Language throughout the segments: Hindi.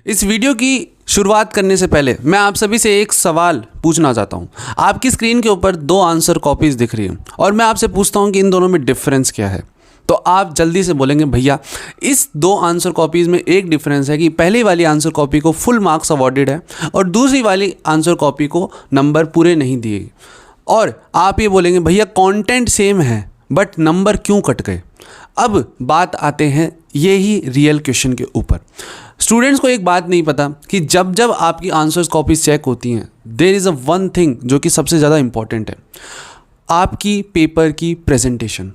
इस वीडियो की शुरुआत करने से पहले मैं आप सभी से एक सवाल पूछना चाहता हूं। आपकी स्क्रीन के ऊपर दो आंसर कॉपीज दिख रही हैं और मैं आपसे पूछता हूं कि इन दोनों में डिफरेंस क्या है। तो आप जल्दी से बोलेंगे भैया इस दो आंसर कॉपीज़ में एक डिफरेंस है कि पहली वाली आंसर कॉपी को फुल मार्क्स अवॉर्डेड है और दूसरी वाली आंसर कॉपी को नंबर पूरे नहीं दिए गए। और आप ये बोलेंगे भैया कंटेंट सेम है बट नंबर क्यों कट गए। अब बात आते हैं यही रियल क्वेश्चन के ऊपर। स्टूडेंट्स को एक बात नहीं पता कि जब जब आपकी आंसर्स कॉपीज चेक होती हैं there is a one thing जो कि सबसे ज़्यादा इंपॉर्टेंट है, आपकी पेपर की प्रेजेंटेशन।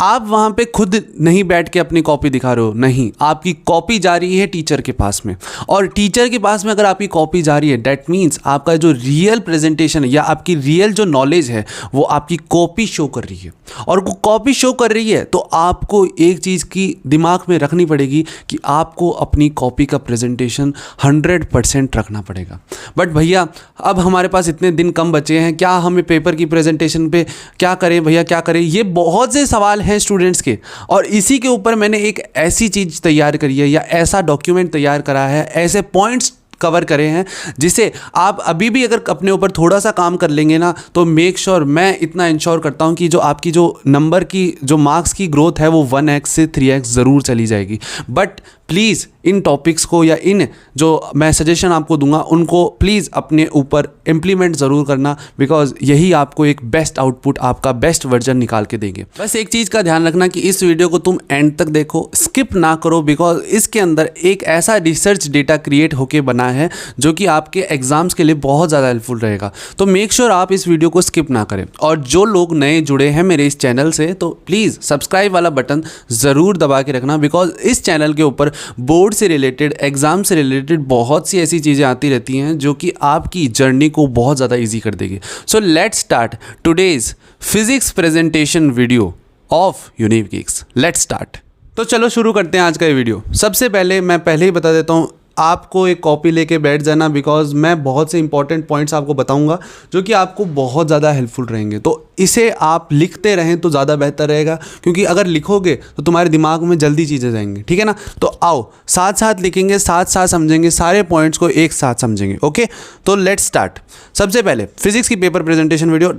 आप वहाँ पे खुद नहीं बैठ के अपनी कॉपी दिखा रहे हो, नहीं, आपकी कॉपी जा रही है टीचर के पास में और टीचर के पास में अगर आपकी कॉपी जा रही है डैट मीन्स आपका जो रियल प्रेजेंटेशन है या आपकी रियल जो नॉलेज है वो आपकी कॉपी शो कर रही है। और वो कॉपी शो कर रही है तो आपको एक चीज़ की दिमाग में रखनी पड़ेगी कि आपको अपनी कॉपी का प्रेजेंटेशन 100% रखना पड़ेगा। बट भैया अब हमारे पास इतने दिन कम बचे हैं, क्या हमें पेपर की प्रेजेंटेशन पे क्या करें भैया, क्या करें? ये बहुत से सवाल हैं स्टूडेंट्स के और इसी के ऊपर मैंने एक ऐसी चीज़ तैयार करी है या ऐसा डॉक्यूमेंट तैयार करा है, ऐसे पॉइंट्स कवर करे हैं जिसे आप अभी भी अगर अपने ऊपर थोड़ा सा काम कर लेंगे ना तो मेक श्योर मैं इतना इंश्योर करता हूं कि जो आपकी जो नंबर की जो मार्क्स की ग्रोथ है वो 1x से 3x ज़रूर चली जाएगी। बट प्लीज़ इन टॉपिक्स को या इन जो मैं सजेशन आपको दूंगा उनको प्लीज़ अपने ऊपर इम्प्लीमेंट ज़रूर करना, बिकॉज यही आपको एक बेस्ट आउटपुट, आपका बेस्ट वर्जन निकाल के देंगे। बस एक चीज़ का ध्यान रखना कि इस वीडियो को तुम एंड तक देखो, स्किप ना करो, बिकॉज इसके अंदर एक ऐसा रिसर्च डेटा क्रिएट होके बना है जो कि आपके एग्जाम्स के लिए बहुत ज़्यादा हेल्पफुल रहेगा। तो मेक श्योर आप इस वीडियो को स्किप ना करें। और जो लोग नए जुड़े हैं मेरे इस चैनल से तो प्लीज़ सब्सक्राइब वाला बटन ज़रूर दबा के रखना, बिकॉज इस चैनल के ऊपर बोर्ड से रिलेटेड, एग्ज़ाम से रिलेटेड बहुत सी ऐसी चीज़ें आती रहती हैं जो कि आपकी जर्नी को बहुत ज़्यादा ईजी कर देगी। So let's start today's physics presentation video of unique gigs. Let's start. तो चलो शुरू करते हैं आज का ये वीडियो। सबसे पहले मैं पहले ही बता देता हूँ आपको एक कॉपी लेके बैठ जाना, बिकॉज मैं बहुत से इंपॉर्टेंट पॉइंट्स आपको बताऊंगा जो कि आपको बहुत ज़्यादा हेल्पफुल रहेंगे। तो इसे आप लिखते रहें तो ज़्यादा बेहतर रहेगा, क्योंकि अगर लिखोगे तो तुम्हारे दिमाग में जल्दी चीज़ें जाएंगी। ठीक है ना? तो आओ साथ साथ लिखेंगे, साथ साथ समझेंगे, सारे पॉइंट्स को एक साथ समझेंगे। ओके, तो लेट्स स्टार्ट। सबसे पहले फिजिक्स की पेपर प्रेजेंटेशन वीडियो।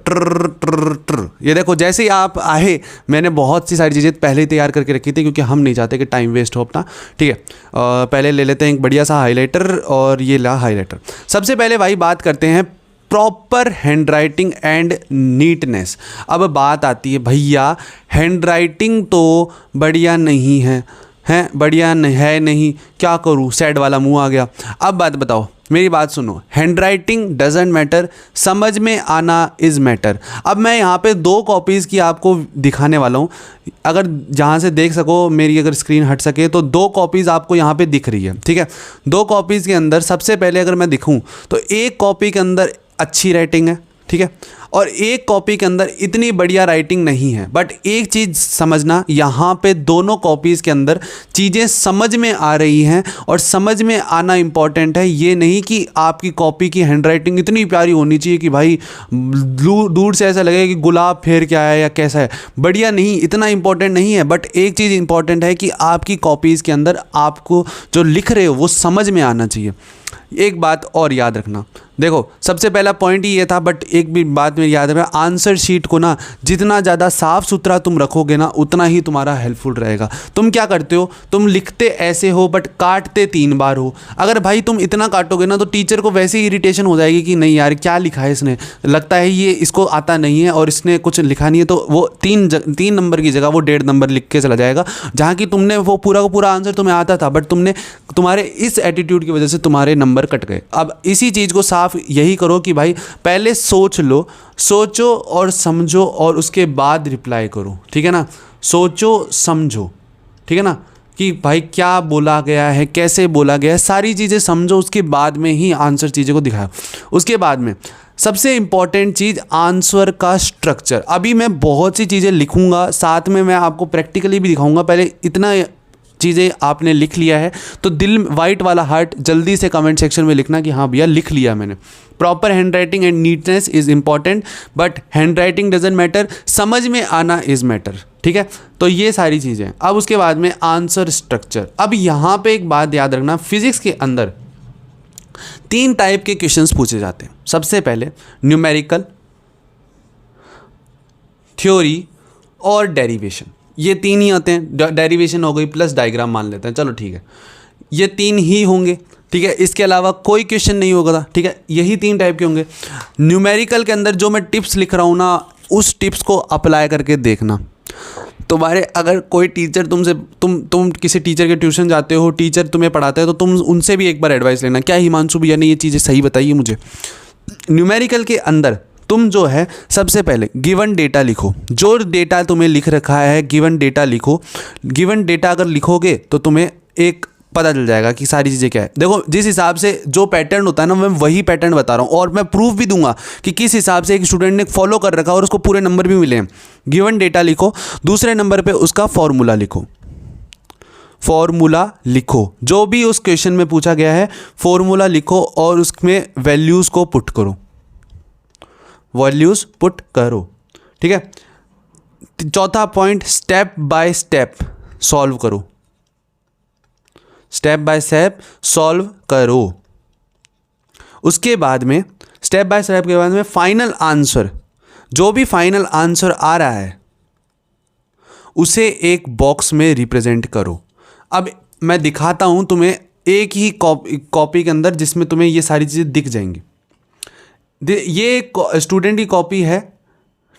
ये देखो, जैसे ही आप आए मैंने बहुत सी सारी चीज़ें पहले ही तैयार करके रखी थी क्योंकि हम नहीं चाहते कि टाइम वेस्ट हो अपना। ठीक है, पहले ले लेते हैं एक बढ़िया सा हाइलाइटर और ये ला हाइलाइटर। सबसे पहले भाई बात करते हैं proper hand writing and neatness. अब बात आती है भैया हैंड राइटिंग तो बढ़िया नहीं है, बढ़िया है नहीं, क्या करूँ, सैड वाला मुंह आ गया। अब बात बताओ, मेरी बात सुनो, हैंड राइटिंग डजेंट मैटर, समझ में आना इज़ मैटर। अब मैं यहाँ पे दो कॉपीज़ की आपको दिखाने वाला हूँ, अगर जहाँ से देख सको, मेरी अगर स्क्रीन हट सके तो दो कॉपीज़ आपको यहाँ पे दिख रही है। ठीक है, दो कॉपीज़ के अंदर सबसे पहले अगर मैं दिखूँ तो एक कॉपी के अंदर अच्छी राइटिंग है, ठीक है, और एक कॉपी के अंदर इतनी बढ़िया राइटिंग नहीं है। बट एक चीज़ समझना, यहाँ पे दोनों कॉपीज़ के अंदर चीज़ें समझ में आ रही हैं और समझ में आना इम्पॉर्टेंट है। ये नहीं कि आपकी कॉपी की हैंड राइटिंग इतनी प्यारी होनी चाहिए कि भाई दूर से ऐसा लगे कि गुलाब फेर क्या है या कैसा है, बढ़िया नहीं, इतना इम्पॉर्टेंट नहीं है। बट एक चीज़ इम्पॉर्टेंट है कि आपकी कॉपीज़ के अंदर आपको जो लिख रहे हो वो समझ में आना चाहिए। एक बात और याद रखना, देखो सबसे पहला पॉइंट ही ये था, बट एक भी बात मेरी याद रखना, आंसर शीट को ना जितना ज़्यादा साफ़ सुथरा तुम रखोगे ना उतना ही तुम्हारा हेल्पफुल रहेगा। तुम क्या करते हो, तुम लिखते ऐसे हो बट काटते 3 बार हो। अगर भाई तुम इतना काटोगे ना तो टीचर को वैसे ही इरिटेशन हो जाएगी कि नहीं यार क्या लिखा है इसने, लगता है ये इसको आता नहीं है और इसने कुछ लिखा नहीं है, तो वो 3 नंबर की जगह वो 1.5 नंबर लिख के चला जाएगा, जहाँ कि तुमने वो पूरा का पूरा आंसर तुम्हें आता था बट तुम्हारे इस एटीट्यूड की वजह से तुम्हारे नंबर कट गए। अब इसी चीज़ को साफ यही करो कि भाई पहले सोचो और समझो और उसके बाद रिप्लाई करो। ठीक है ना? सोचो समझो, ठीक है ना, कि भाई क्या बोला गया है, कैसे बोला गया है, सारी चीज़ें समझो, उसके बाद में ही आंसर चीज़ें को दिखाओ। उसके बाद में सबसे इंपॉर्टेंट चीज़ आंसर का स्ट्रक्चर। अभी मैं बहुत सी चीज़ें लिखूंगा, साथ में मैं आपको प्रैक्टिकली भी दिखाऊंगा। पहले इतना चीज़ें आपने लिख लिया है तो दिल वाइट वाला हार्ट जल्दी से कमेंट सेक्शन में लिखना कि हाँ भैया लिख लिया मैंने। Proper hand writing and neatness is important, but hand writing doesn't matter, समझ में आना इज़ मैटर। ठीक है, तो ये सारी चीज़ें। अब उसके बाद में आंसर स्ट्रक्चर। अब यहाँ पे एक बात याद रखना, फिजिक्स के अंदर 3 टाइप के क्वेश्चंस पूछे जाते हैं। सबसे पहले न्यूमेरिकल, थ्योरी और डेरिवेशन, ये 3 ही आते हैं। डेरिवेशन हो गई प्लस डायग्राम मान लेते हैं, चलो ठीक है, ये 3 ही होंगे, ठीक है। इसके अलावा कोई क्वेश्चन नहीं होगा, ठीक है। यही 3 टाइप के होंगे। न्यूमेरिकल के अंदर जो मैं टिप्स लिख रहा हूँ ना, उस टिप्स को अप्लाई करके देखना। तुम्हारे अगर कोई टीचर तुमसे तुम किसी टीचर के ट्यूशन जाते हो, टीचर तुम्हें पढ़ाते हैं, तो तुम उनसे भी एक बार एडवाइस लेना, क्या हिमांशु भैया ने ये चीज़ें सही बताइए मुझे। न्यूमेरिकल के अंदर तुम जो है सबसे पहले गिवन डेटा लिखो। जो डेटा तुम्हें लिख रखा है गिवन डेटा लिखो। गिवन डेटा अगर लिखोगे तो तुम्हें एक पता चल जाएगा कि सारी चीज़ें क्या है। देखो, जिस हिसाब से जो पैटर्न होता है ना, मैं वही पैटर्न बता रहा हूँ, और मैं प्रूफ भी दूंगा कि किस हिसाब से एक स्टूडेंट ने फॉलो कर रखा और उसको पूरे नंबर भी मिले हैं। गिवन डेटा लिखो, दूसरे नंबर पे उसका फॉर्मूला लिखो। फॉर्मूला लिखो, जो भी उस क्वेश्चन में पूछा गया है फॉर्मूला लिखो और उसमें वैल्यूज़ को पुट करो, वैल्यूज़ पुट करो, ठीक है। चौथा point, step by step solve करो। स्टेप बाय स्टेप सॉल्व करो। उसके बाद में स्टेप बाय स्टेप के बाद में फाइनल आंसर, जो भी फाइनल आंसर आ रहा है उसे एक बॉक्स में रिप्रेजेंट करो। अब मैं दिखाता हूं तुम्हें एक ही कॉपी के अंदर, जिसमें तुम्हें ये सारी चीज़ें दिख जाएंगी। ये एक स्टूडेंट की कॉपी है,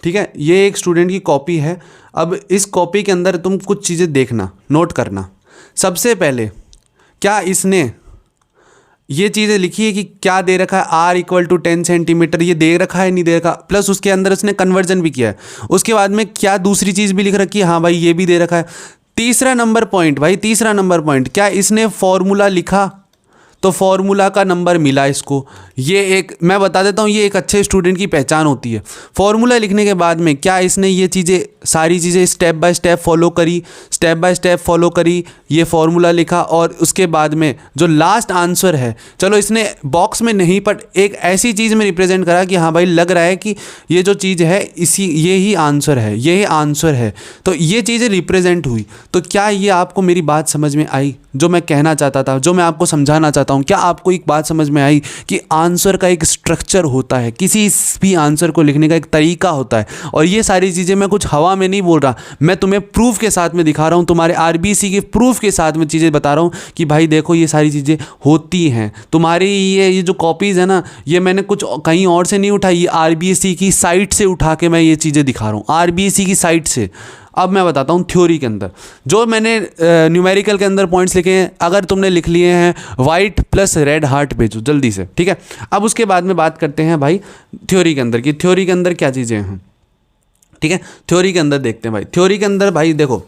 ठीक है, ये एक स्टूडेंट की कॉपी है। अब इस कॉपी के अंदर तुम कुछ चीज़ें देखना, नोट करना। सबसे पहले क्या इसने ये चीज़ें लिखी है कि क्या दे रखा है, R = 10 सेंटीमीटर, ये दे रखा है नहीं दे रखा, प्लस उसके अंदर उसने कन्वर्जन भी किया है। उसके बाद में क्या दूसरी चीज़ भी लिख रखी है, हाँ भाई ये भी दे रखा है। तीसरा नंबर पॉइंट, भाई तीसरा नंबर पॉइंट, क्या इसने फॉर्मूला लिखा, तो फॉर्मूला का नंबर मिला इसको। ये एक, मैं बता देता हूँ, ये एक अच्छे स्टूडेंट की पहचान होती है। फॉर्मूला लिखने के बाद में क्या इसने ये चीज़ें, सारी चीज़ें स्टेप बाय स्टेप फॉलो करी, स्टेप बाय स्टेप फॉलो करी, ये फॉर्मूला लिखा, और उसके बाद में जो लास्ट आंसर है, चलो इसने बॉक्स में नहीं बट एक ऐसी चीज़ में रिप्रेजेंट करा कि हाँ भाई लग रहा है कि ये जो चीज़ है इसी, ये ही आंसर है, ये ही आंसर है। तो ये चीज़ें रिप्रेजेंट हुई। तो क्या ये आपको मेरी बात समझ में आई, जो मैं कहना चाहता था, जो मैं आपको समझाना चाहता हूँ? क्या आपको एक बात समझ में आई कि आंसर का एक स्ट्रक्चर होता है, किसी भी आंसर को लिखने का एक तरीका होता है। और ये सारी चीज़ें मैं कुछ हवा में नहीं बोल रहा, मैं तुम्हें प्रूफ के साथ में दिखा रहा हूँ, तुम्हारे आरबीसी के प्रूफ के साथ में चीज़ें बता रहा हूँ कि भाई देखो ये सारी चीज़ें होती हैं। तुम्हारी ये जो कॉपीज़ है ना, ये मैंने कुछ कहीं और से नहीं उठाई, ये आरबीसी की साइट से उठा के मैं ये चीज़ें दिखा रहा हूँ, आरबीसी की साइट से। अब मैं बताता हूँ थ्योरी के अंदर जो मैंने न्यूमेरिकल के अंदर पॉइंट्स लिखे हैं, अगर तुमने लिख लिए हैं वाइट प्लस रेड हार्ट भेजो जल्दी से, ठीक है। अब उसके बाद में बात करते हैं भाई थ्योरी के अंदर की, थ्योरी के अंदर क्या चीज़ें हैं, ठीक है। थ्योरी के अंदर देखते हैं भाई, थ्योरी के अंदर भाई देखो,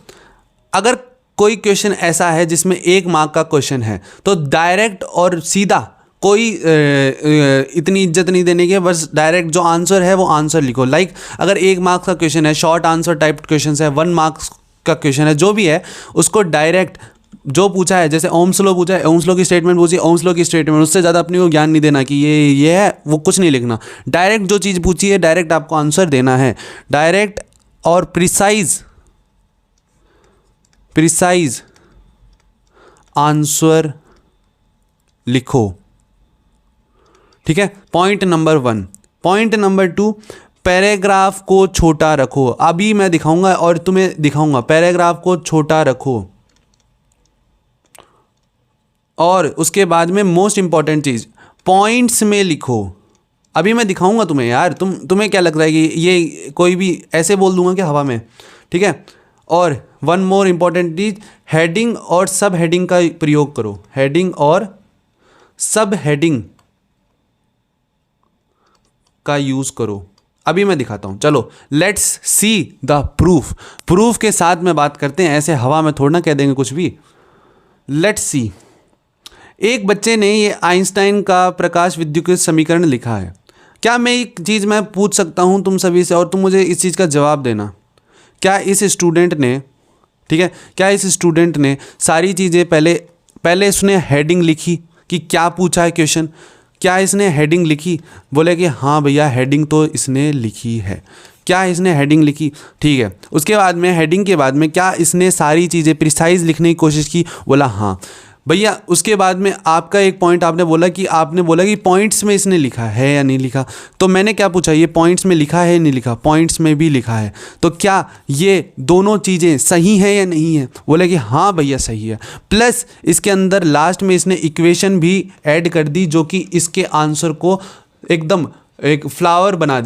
अगर कोई क्वेश्चन ऐसा है जिसमें 1 मार्क का क्वेश्चन है तो डायरेक्ट और सीधा, कोई इतनी इज्जत नहीं देने की, बस डायरेक्ट जो आंसर है वो आंसर लिखो। लाइक अगर 1 मार्क का क्वेश्चन है, शॉर्ट आंसर टाइप क्वेश्चन है, 1 मार्क्स का क्वेश्चन है, जो भी है उसको डायरेक्ट जो पूछा है, जैसे ओम्स लॉ पूछा है, ओम्स लॉ की स्टेटमेंट पूछी, ओम्स लॉ की स्टेटमेंट, उससे ज़्यादा अपने को ज्ञान नहीं देना कि ये है, वो कुछ नहीं लिखना। डायरेक्ट जो चीज़ पूछी है डायरेक्ट आपको आंसर देना है, डायरेक्ट और प्रिसाइज आंसर लिखो, ठीक है। Point number 1। Point number 2, paragraph को छोटा रखो। अभी मैं दिखाऊंगा और तुम्हें दिखाऊंगा, पैराग्राफ को छोटा रखो। और उसके बाद में मोस्ट इंपॉर्टेंट चीज़, पॉइंट्स में लिखो। अभी मैं दिखाऊंगा तुम्हें यार, तुम्हें क्या लगता है कि ये कोई भी ऐसे बोल दूंगा कि हवा में, ठीक है। और 1 मोर इंपॉर्टेंट चीज, हेडिंग और सब हेडिंग का प्रयोग करो, हेडिंग और सब हेडिंग का यूज करो। अभी मैं दिखाता हूं, चलो let's see the proof. Proof के साथ में बात करते हैं, ऐसे हवा में थोड़ा ना कह देंगे कुछ भी। लेट्स सी, एक बच्चे ने ये आइंस्टाइन का प्रकाश विद्युत समीकरण लिखा है। क्या मैं एक चीज़ मैं पूछ सकता हूं तुम सभी से और तुम मुझे इस चीज़ का जवाब देना, क्या इस स्टूडेंट ने, ठीक है, क्या इस स्टूडेंट ने सारी चीज़ें पहले उसने हेडिंग लिखी कि क्या पूछा है क्वेश्चन, क्या इसने हेडिंग लिखी? बोले कि हाँ भैया हेडिंग तो इसने लिखी है। क्या इसने हेडिंग लिखी? ठीक है। उसके बाद में हेडिंग के बाद में क्या इसने सारी चीज़ें प्रिसाइज लिखने की कोशिश की? बोला हाँ। भैया उसके बाद में आपका एक पॉइंट आपने बोला कि पॉइंट्स में इसने लिखा है या नहीं लिखा। तो मैंने क्या पूछा, ये पॉइंट्स में लिखा है नहीं लिखा, पॉइंट्स में भी लिखा है, तो क्या ये दोनों चीज़ें सही हैं या नहीं है? बोले कि हाँ भैया सही है। प्लस इसके अंदर लास्ट में इसने इक्वेशन भी ऐड कर दी जो कि इसके आंसर को एकदम एक फ्लावर बना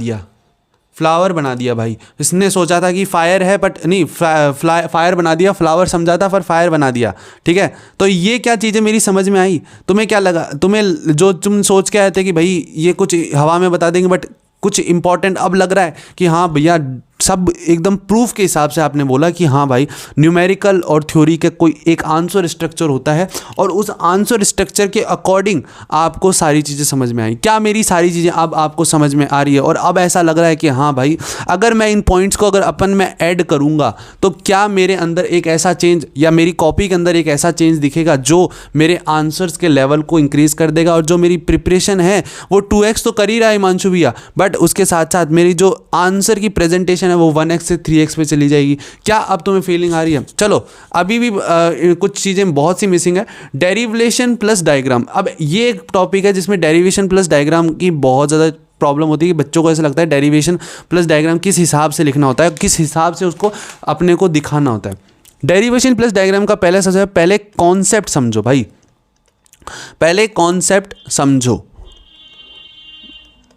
दिया भाई। इसने सोचा था कि फायर है बट नहीं, फायर बना दिया, फ्लावर समझा था पर फायर बना दिया। ठीक है, तो ये क्या चीज़ें मेरी समझ में आई? तुम्हें क्या लगा, तुम सोच के आए थे कि भाई ये कुछ हवा में बता देंगे, बट कुछ इंपॉर्टेंट अब लग रहा है कि हाँ भैया सब एकदम प्रूफ के हिसाब से आपने बोला कि हाँ भाई न्यूमेरिकल और थ्योरी का कोई एक आंसर स्ट्रक्चर होता है और उस आंसर स्ट्रक्चर के अकॉर्डिंग आपको सारी चीज़ें समझ में आई। क्या मेरी सारी चीज़ें अब आपको समझ में आ रही है? और अब ऐसा लग रहा है कि हाँ भाई अगर मैं इन पॉइंट्स को अगर अपन में ऐड करूँगा तो क्या मेरे अंदर एक ऐसा चेंज या मेरी कॉपी के अंदर एक ऐसा चेंज दिखेगा जो मेरे आंसर्स के लेवल को इंक्रीज़ कर देगा, और जो मेरी प्रिपरेशन है वो 2x तो कर ही रहा है हिमांशु भैया, बट उसके साथ साथ मेरी जो आंसर की प्रेजेंटेशन है वो 1x से 3x पे चली जाएगी। क्या अब तुम्हें फीलिंग आ रही है? चलो अभी भी कुछ चीज़ें बहुत सी मिसिंग है। डेरिवेशन प्लस डायग्राम, अब ये एक टॉपिक है जिसमें डेरिवेशन प्लस डायग्राम की बहुत ज़्यादा प्रॉब्लम होती है कि बच्चों को ऐसा लगता है डेरिवेशन प्लस डायग्राम किस हिसाब से लिखना होता है, किस हिसाब से उसको अपने को दिखाना होता है। डेरिवेशन प्लस डायग्राम का सबसे पहले कॉन्सेप्ट समझो भाई, पहले कॉन्सेप्ट समझो।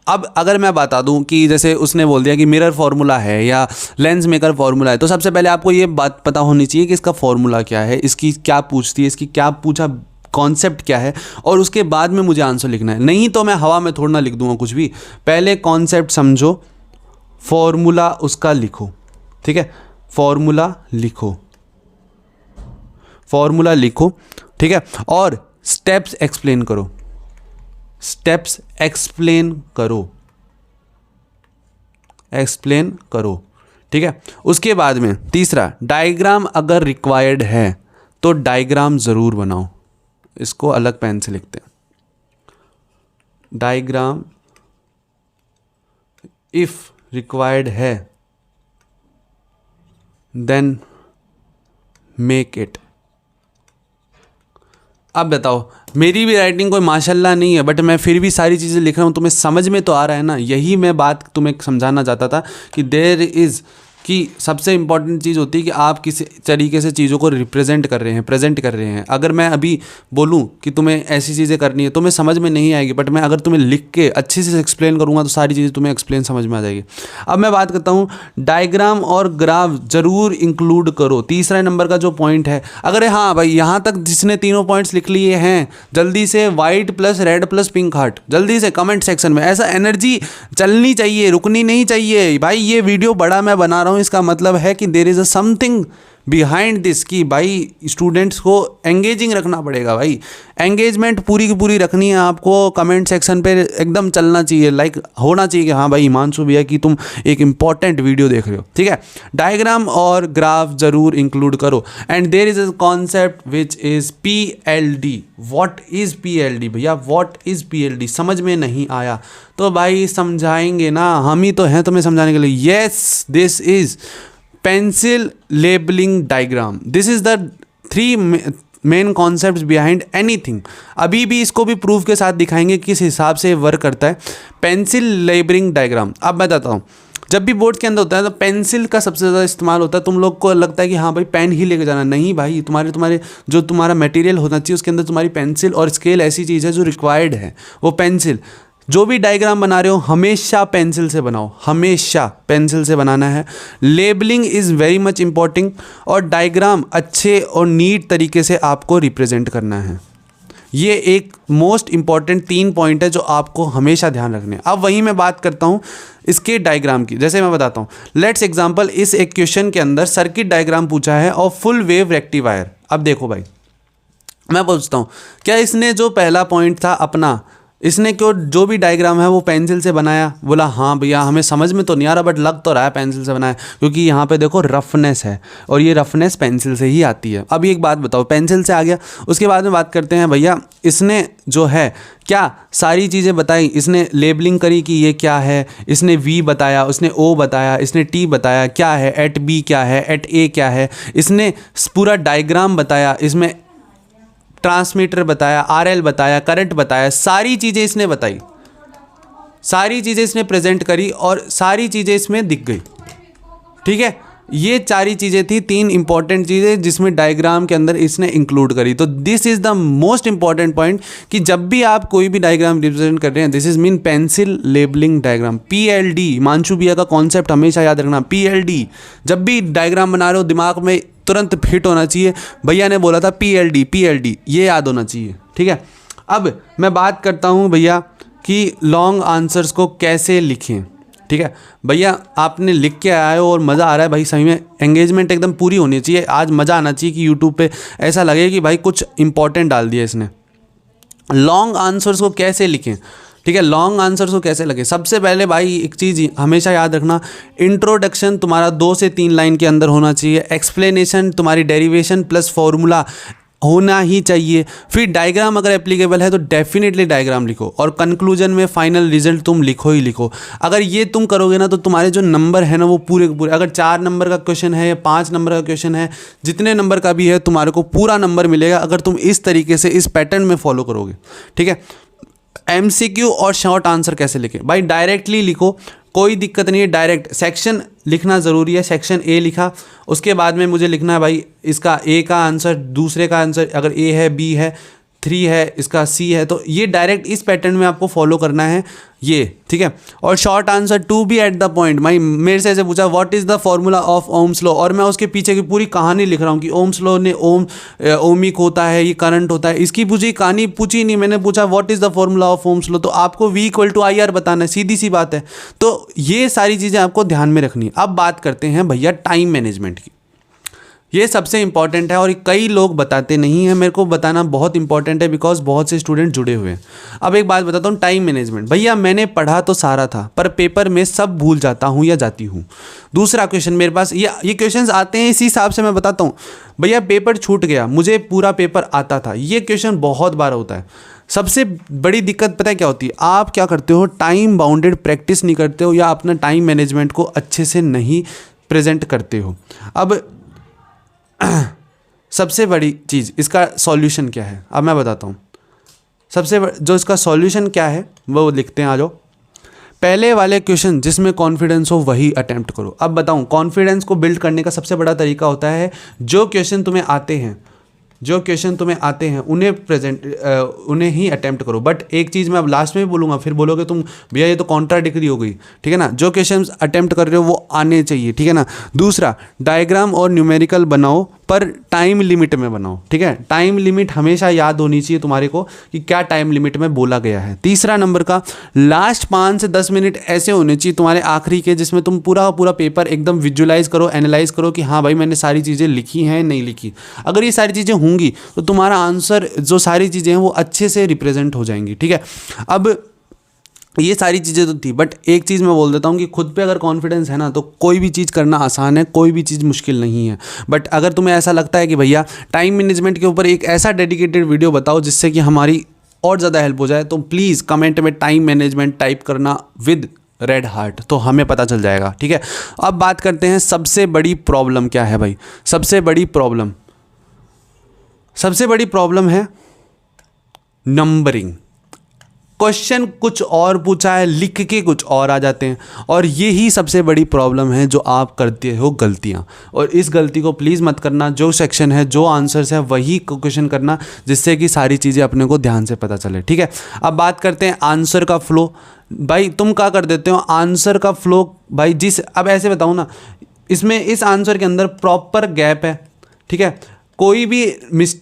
अब अगर मैं बता दूं कि जैसे उसने बोल दिया कि मिरर फार्मूला है या लेंस मेकर फार्मूला है, तो सबसे पहले आपको ये बात पता होनी चाहिए कि इसका फार्मूला क्या है, इसकी क्या पूछती है, इसकी क्या पूछा, कॉन्सेप्ट क्या है, और उसके बाद में मुझे आंसर लिखना है। नहीं तो मैं हवा में थोड़ा ना लिख दूंगा कुछ भी। पहले कॉन्सेप्ट समझो, फॉर्मूला उसका लिखो। ठीक है, फॉर्मूला लिखो। ठीक है, और स्टेप्स एक्सप्लेन करो। ठीक है, उसके बाद में तीसरा, डायग्राम अगर रिक्वायर्ड है तो डायग्राम ज़रूर बनाओ। इसको अलग पेन से लिखते हैं, डायग्राम इफ रिक्वायर्ड है देन मेक इट। अब बताओ, मेरी भी राइटिंग कोई माशाल्लाह नहीं है, बट मैं फिर भी सारी चीज़ें लिख रहा हूँ, तुम्हें समझ में तो आ रहा है ना? यही मैं बात तुम्हें समझाना चाहता था कि देयर इज़ कि सबसे इंपॉर्टेंट चीज़ होती है कि आप किस तरीके से चीज़ों को रिप्रेजेंट कर रहे हैं, प्रेजेंट कर रहे हैं। अगर मैं अभी बोलूं कि तुम्हें ऐसी चीज़ें करनी है तो तुम्हें समझ में नहीं आएगी, बट मैं अगर तुम्हें लिख के अच्छे से एक्सप्लेन करूंगा तो सारी चीज़ें तुम्हें एक्सप्लेन समझ में आ जाएगी। अब मैं बात करता हूँ, डायग्राम और ग्राफ ज़रूर इंक्लूड करो। तीसरा नंबर का जो पॉइंट है, अगर हाँ भाई यहाँ तक जिसने तीनों पॉइंट्स लिख लिए हैं, जल्दी से white plus red plus pink heart जल्दी से कमेंट सेक्शन में। ऐसा एनर्जी चलनी चाहिए, रुकनी नहीं चाहिए भाई। ये वीडियो बड़ा मैं बना रहा हूँ, इसका मतलब है कि there is a something behind this, कि भाई स्टूडेंट्स को एंगेजिंग रखना पड़ेगा भाई। एंगेजमेंट पूरी की पूरी रखनी है आपको। कमेंट सेक्शन पे एकदम चलना चाहिए, लाइक होना चाहिए कि हाँ भाई हिमांशु भैया कि तुम एक इंपॉर्टेंट वीडियो देख रहे हो। ठीक है, डायग्राम और ग्राफ जरूर इंक्लूड करो। And there is a concept which is PLD। What is PLD भैया? व्हाट इज़ PLD समझ में नहीं आया तो भाई समझाएंगे ना, हम ही तो हैं तुम्हें समझाने के लिए। Yes, this is pencil labelling diagram. This is the 3 main concepts behind anything. अभी भी इसको भी प्रूफ के साथ दिखाएंगे किस हिसाब से वर्क करता है पेंसिल लेबलिंग डायग्राम। अब मैं बताता हूँ, जब भी बोर्ड के अंदर होता है तो पेंसिल का सबसे ज़्यादा इस्तेमाल होता है। तुम लोग को लगता है कि हाँ भाई पेन ही लेके जाना, नहीं भाई, तुम्हारे जो तुम्हारा मटेरियल होना चाहिए उसके अंदर तुम्हारी पेंसिल और स्केल ऐसी चीज़ है जो रिक्वायर्ड है, वो पेंसिल। जो भी डायग्राम बना रहे हो हमेशा पेंसिल से बनाओ, हमेशा पेंसिल से बनाना है। Labelling is very much important, और डायग्राम अच्छे और नीट तरीके से आपको रिप्रेजेंट करना है। ये एक मोस्ट इम्पॉर्टेंट 3 पॉइंट है जो आपको हमेशा ध्यान रखने हैं। अब वहीं मैं बात करता हूँ इसके डायग्राम की। जैसे मैं बताता हूँ, लेट्स एग्जाम्पल, इस एक क्वेश्चन के अंदर सर्किट डायग्राम पूछा है और फुल वेव रेक्टिफायर। अब देखो भाई, मैं पूछता हूँ, क्या इसने जो पहला पॉइंट था अपना, इसने क्यों जो भी डायग्राम है वो पेंसिल से बनाया? बोला हाँ भैया हमें समझ में तो नहीं आ रहा बट लग तो रहा है पेंसिल से बनाया, क्योंकि यहाँ पे देखो रफनेस है और ये रफनेस पेंसिल से ही आती है। अब एक बात बताओ, पेंसिल से आ गया, उसके बाद में बात करते हैं भैया, इसने जो है क्या सारी चीज़ें बताई, इसने लेबलिंग करी कि ये क्या है, इसने V बताया, उसने O बताया, इसने T बताया क्या है, एट B क्या है, एट A क्या है, इसने पूरा डायग्राम बताया, इसमें ट्रांसमीटर बताया, आरएल बताया, करंट बताया, सारी चीज़ें इसने बताई, सारी चीज़ें इसने प्रेजेंट करी और सारी चीज़ें इसमें दिख गई। ठीक है, ये सारी चीज़ें थी, 3 इंपॉर्टेंट चीज़ें जिसमें डायग्राम के अंदर इसने इंक्लूड करी। तो this is the most important point कि जब भी आप कोई भी डायग्राम रिप्रेजेंट कर रहे हैं, this is mean pencil labelling diagram, PLD, Himanshu भैया का कॉन्सेप्ट हमेशा याद रखना, PLD। जब भी डायग्राम बना रहे हो दिमाग में तुरंत फिट होना चाहिए, भैया ने बोला था PLD, ये याद होना चाहिए। ठीक है, अब मैं बात करता हूँ भैया कि लॉन्ग आंसर्स को कैसे लिखें। ठीक है भैया, आपने लिख के आए हो और मज़ा आ रहा है भाई, सही में एंगेजमेंट एकदम पूरी होनी चाहिए। आज मज़ा आना चाहिए कि यूट्यूब पे ऐसा लगे कि भाई कुछ इंपॉर्टेंट डाल दिया इसने। लॉन्ग आंसर्स को कैसे लिखें, ठीक है, लॉन्ग आंसर्स को कैसे लिखें। सबसे पहले भाई एक चीज़ हमेशा याद रखना, इंट्रोडक्शन तुम्हारा 2 से 3 लाइन के अंदर होना चाहिए, एक्सप्लेनेशन तुम्हारी डेरिवेशन प्लस फॉर्मूला होना ही चाहिए। फिर डायग्राम अगर एप्लीकेबल है तो डेफिनेटली डायग्राम लिखो, और कंक्लूजन में फाइनल रिजल्ट तुम लिखो ही लिखो। अगर ये तुम करोगे ना तो तुम्हारे जो नंबर है ना वो पूरे के पूरे, अगर 4 नंबर का क्वेश्चन है या 5 नंबर का क्वेश्चन है, जितने नंबर का भी है तुम्हारे को पूरा नंबर मिलेगा अगर तुम इस तरीके से इस पैटर्न में फॉलो करोगे। ठीक है, MCQ और शॉर्ट आंसर कैसे लिखें भाई, डायरेक्टली लिखो, कोई दिक्कत नहीं है, डायरेक्ट सेक्शन लिखना ज़रूरी है। सेक्शन A लिखा, उसके बाद में मुझे लिखना है भाई इसका A का आंसर, दूसरे का आंसर अगर A है, B है, 3 है, इसका C है, तो ये डायरेक्ट इस पैटर्न में आपको फॉलो करना है ये। ठीक है, और short answer to be at the point. भाई मेरे से ऐसे पूछा what is the formula of Ohm's law, और मैं उसके पीछे की पूरी कहानी लिख रहा हूँ कि ओम्स लॉ ने ओमिक होता है, ये करंट होता है, इसकी पूछी कहानी पूछी नहीं, मैंने पूछा what is the formula of Ohm's law, तो आपको V = IR बताना है, सीधी सी बात है। तो ये सारी चीज़ें आपको ध्यान में रखनी है। अब बात करते हैं भैया टाइम मैनेजमेंट की, ये सबसे इंपॉर्टेंट है और कई लोग बताते नहीं हैं, मेरे को बताना बहुत इंपॉर्टेंट है बिकॉज बहुत से स्टूडेंट जुड़े हुए हैं। अब एक बात बताता हूँ, टाइम मैनेजमेंट। भैया मैंने पढ़ा तो सारा था पर पेपर में सब भूल जाता हूँ या जाती हूँ। दूसरा क्वेश्चन मेरे पास ये क्वेश्चंस आते हैं, इसी हिसाब से मैं बताता हूँ। भैया पेपर छूट गया, मुझे पूरा पेपर आता था, ये क्वेश्चन बहुत बार होता है। सबसे बड़ी दिक्कत पता है क्या होती है, आप क्या करते हो, टाइम बाउंडेड प्रैक्टिस नहीं करते हो या अपना टाइम मैनेजमेंट को अच्छे से नहीं प्रेजेंट करते हो। अब सबसे बड़ी चीज़, इसका सॉल्यूशन क्या है, अब मैं बताता हूँ। जो इसका सॉल्यूशन क्या है वो लिखते हैं, आ जाओ। पहले वाले क्वेश्चन जिसमें कॉन्फिडेंस हो वही अटेम्प्ट करो। अब बताऊँ, कॉन्फिडेंस को बिल्ड करने का सबसे बड़ा तरीका होता है जो क्वेश्चन तुम्हें आते हैं उन्हें ही अटेम्प्ट करो। बट एक चीज़ मैं अब लास्ट में भी बोलूँगा, फिर बोलोगे तुम भैया ये तो कॉन्ट्राडिक्टरी हो गई, ठीक है ना। जो क्वेश्चन अटेम्प्ट कर रहे हो वो आने चाहिए, ठीक है ना। दूसरा, डायग्राम और न्यूमेरिकल बनाओ पर टाइम लिमिट में बनाओ, ठीक है। टाइम लिमिट हमेशा याद होनी चाहिए तुम्हारे को कि क्या टाइम लिमिट में बोला गया है। तीसरा नंबर का, लास्ट 5 से 10 मिनट ऐसे होने चाहिए तुम्हारे आखिरी के जिसमें तुम पूरा पेपर एकदम विजुअलाइज करो, एनालाइज करो कि हाँ भाई मैंने सारी चीज़ें लिखी हैं नहीं लिखी। अगर ये सारी चीज़ें होंगी तो तुम्हारा आंसर जो सारी चीज़ें हैं वो अच्छे से रिप्रेजेंट हो जाएंगी, ठीक है। अब ये सारी चीज़ें तो थी, बट एक चीज़ मैं बोल देता हूँ कि खुद पे अगर कॉन्फिडेंस है ना तो कोई भी चीज़ करना आसान है, कोई भी चीज़ मुश्किल नहीं है। बट अगर तुम्हें ऐसा लगता है कि भैया टाइम मैनेजमेंट के ऊपर एक ऐसा डेडिकेटेड वीडियो बताओ जिससे कि हमारी और ज़्यादा हेल्प हो जाए, तो प्लीज़ कमेंट में टाइम मैनेजमेंट टाइप करना विद रेड हार्ट, तो हमें पता चल जाएगा, ठीक है। अब बात करते हैं सबसे बड़ी प्रॉब्लम क्या है भाई। सबसे बड़ी प्रॉब्लम है नंबरिंग। क्वेश्चन कुछ और पूछा है, लिख के कुछ और आ जाते हैं, और यही सबसे बड़ी प्रॉब्लम है जो आप करते हो गलतियाँ। और इस गलती को प्लीज़ मत करना। जो सेक्शन है, जो आंसर्स है वही क्वेश्चन करना, जिससे कि सारी चीज़ें अपने को ध्यान से पता चले, ठीक है। अब बात करते हैं आंसर का फ्लो। भाई तुम क्या कर देते हो आंसर का फ्लो भाई, अब ऐसे बताऊँ ना, इसमें इस आंसर के अंदर प्रॉपर गैप है, ठीक है, कोई भी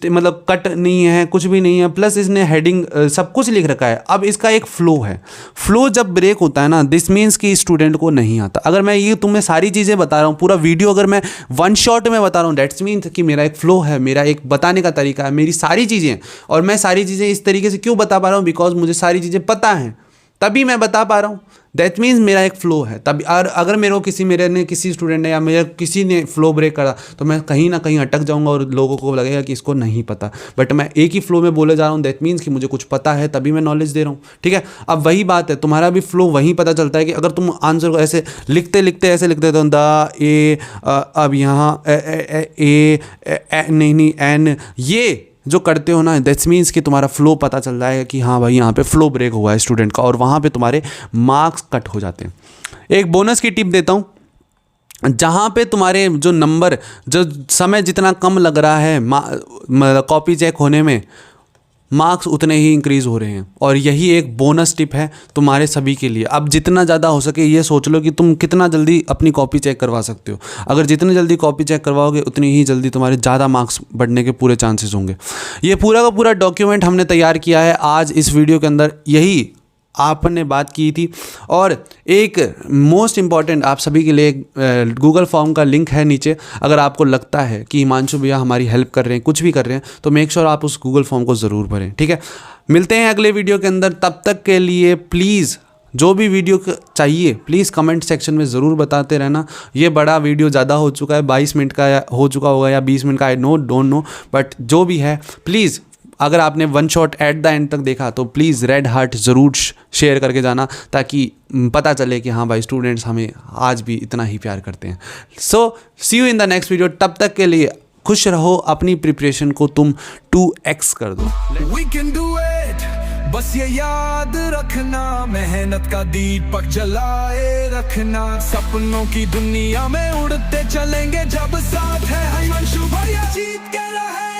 मतलब कट नहीं है, कुछ भी नहीं है, प्लस इसने हेडिंग सब कुछ लिख रखा है। अब इसका एक फ्लो है, फ्लो जब ब्रेक होता है ना, दिस मीन्स कि स्टूडेंट को नहीं आता। अगर मैं ये तुम्हें सारी चीज़ें बता रहा हूँ, पूरा वीडियो अगर मैं वन शॉट में बता रहा हूँ, दैट्स मीन्स कि मेरा एक फ्लो है, मेरा एक बताने का तरीका है, मेरी सारी चीज़ें। और मैं सारी चीज़ें इस तरीके से क्यों बता पा रहा हूँ, बिकॉज मुझे सारी चीज़ें पता हैं, तभी मैं बता पा रहा हूँ। दैट मीन्स मेरा एक फ़्लो है। तभी अगर किसी स्टूडेंट ने या मेरे किसी ने फ़्लो ब्रेक करा तो मैं कहीं ना कहीं अटक जाऊंगा और लोगों को लगेगा कि इसको नहीं पता। बट मैं एक ही फ़्लो में बोले जा रहा हूँ, दैट मीन्स कि मुझे कुछ पता है, तभी मैं नॉलेज दे रहा हूँ, ठीक है। अब वही बात है, तुम्हारा भी फ़्लो वहीं पता चलता है कि अगर तुम आंसर को ऐसे लिखते ऐसे लिखते तो द ए, अब यहाँ ए नहीं एन, जो करते हो ना, दैट्स मीन्स कि तुम्हारा फ्लो पता चल रहा है कि हाँ भाई यहाँ पे फ्लो ब्रेक हुआ है स्टूडेंट का, और वहाँ पे तुम्हारे मार्क्स कट हो जाते हैं। एक बोनस की टिप देता हूँ, जहाँ पे तुम्हारे जो नंबर, जो समय जितना कम लग रहा है कॉपी चेक होने में, मार्क्स उतने ही इंक्रीज़ हो रहे हैं। और यही एक बोनस टिप है तुम्हारे सभी के लिए। अब जितना ज़्यादा हो सके ये सोच लो कि तुम कितना जल्दी अपनी कॉपी चेक करवा सकते हो। अगर जितनी जल्दी कॉपी चेक करवाओगे उतनी ही जल्दी तुम्हारे ज़्यादा मार्क्स बढ़ने के पूरे चांसेस होंगे। ये पूरा का पूरा डॉक्यूमेंट हमने तैयार किया है आज इस वीडियो के अंदर, यही आपने बात की थी। और एक मोस्ट इम्पॉर्टेंट आप सभी के लिए गूगल फॉर्म का लिंक है नीचे। अगर आपको लगता है कि हिमांशु भैया हमारी हेल्प कर रहे हैं, कुछ भी कर रहे हैं, तो मेक श्योर आप उस गूगल फॉर्म को ज़रूर भरें, ठीक है। मिलते हैं अगले वीडियो के अंदर, तब तक के लिए प्लीज़ जो भी वीडियो चाहिए प्लीज़ कमेंट सेक्शन में ज़रूर बताते रहना। ये बड़ा वीडियो ज़्यादा हो चुका है, 22 मिनट का हो चुका होगा या 20 मिनट का, आई डोंट नो, बट जो भी है प्लीज़, अगर आपने one shot at the end तक देखा तो प्लीज़ रेड हार्ट ज़रूर शेयर करके जाना, ताकि पता चले कि हाँ भाई स्टूडेंट्स हमें आज भी इतना ही प्यार करते हैं। So see you in the next video. तब तक के लिए खुश रहो, अपनी प्रिपरेशन को तुम 2x कर दो। We can do it, बस ये याद रखना, मेहनत का दीपक जलाए रखना, सपनों की दुनिया में उड़ते चलेंगे जब साथ है हिमांशु भैया, जीत के रहे।